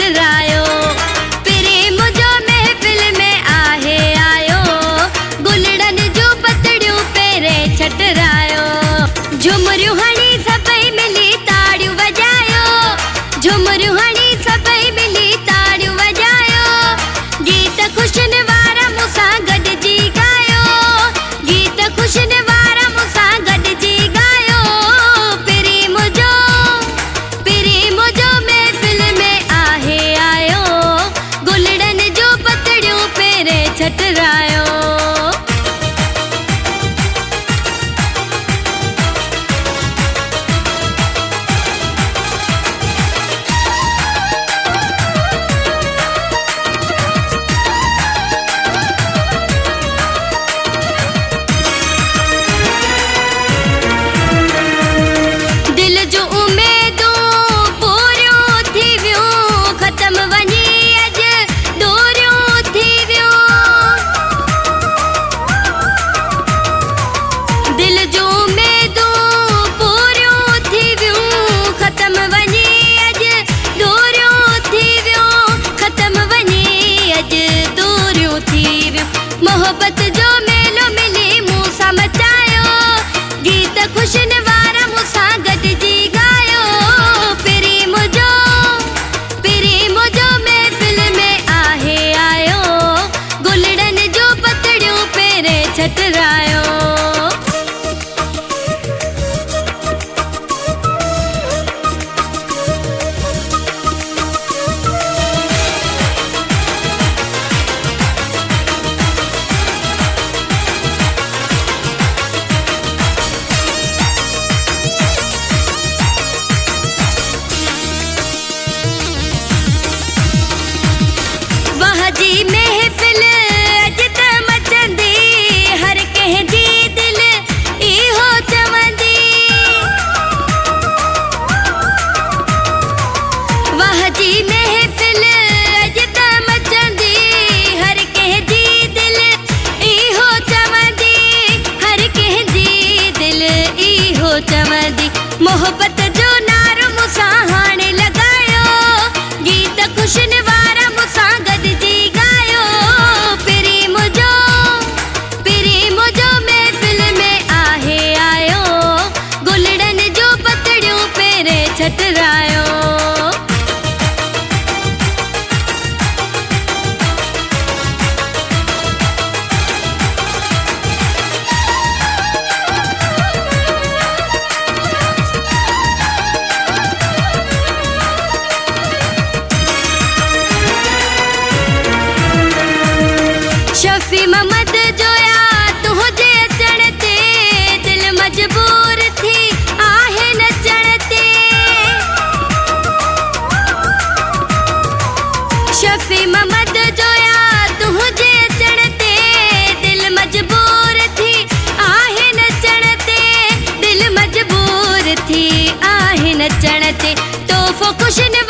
छटरायो। प्रेम जो महफिल में आहे आयो, गुलड़न जो पतड़ियों पेरे छटरायो। झुमरियूं हणी सभई मिली ताड़ियूं वॼायो, झुमरियूं हणी सभई मिली ताड़ियूं वॼायो। गीत ख़ुशियुनि वारा मूंसां गॾिजी ॻायो, गीत ख़ुशियुनि वारा मूंसां गॾिजी ॻायो। प्रेम जो महफिल में आहे आयो, गुलड़न जो पतड़ियूं पेरे छटरायो। दिल जो उम्मीदूं पूरियूं थी वियूं, ख़त्म वञी अॼु दूरियूं थी वियूं। दिल जो उम्मीदूं पूरियूं थी वियूं, ख़त्म वञी अॼु दूरियूं थी वियूं, ख़त्म वञी अॼु दूरियूं थी वियूं। मोहब्बत जो मेलो मिली मूंसां मचायो, गीत ख़ुशियुनि वारा मूंसां गॾिजी ॻायो। प्रेम जो महफिल में आहे आयो, गुलड़न जो पतड़ियूं पेरे छटरायो। वाह जी महफिल अॼु त मचंदी, हर कंहिंजी दिल इहो चवंदी। वाह जी महफिल अॼु त मचंदी, हर कंहिंजी दिल इहो चवंदी, हर कंहिंजी दिल इहो चवंदी। मोहब्बत जो नारो मूंसां हाणे लॻायो, गीत ख़ुशियुनि वारा मूंसां गॾिजी ॻायो। प्रेम जो महफिल में आहे आयो, गुलड़न जो पतड़ियूं पेरे छटरायो। शफी मोहम्मद जोया तुंहिंजे अचण ते, दिल मजबूर थी आहे नचण ते। शफी मोहम्मद जोया तुंहिंजे अचण ते, दिल मजबूर थी आहे नचण ते, दिल मजबूर थी आहे नचण ते। तोहफ़ो ख़ुशियुनि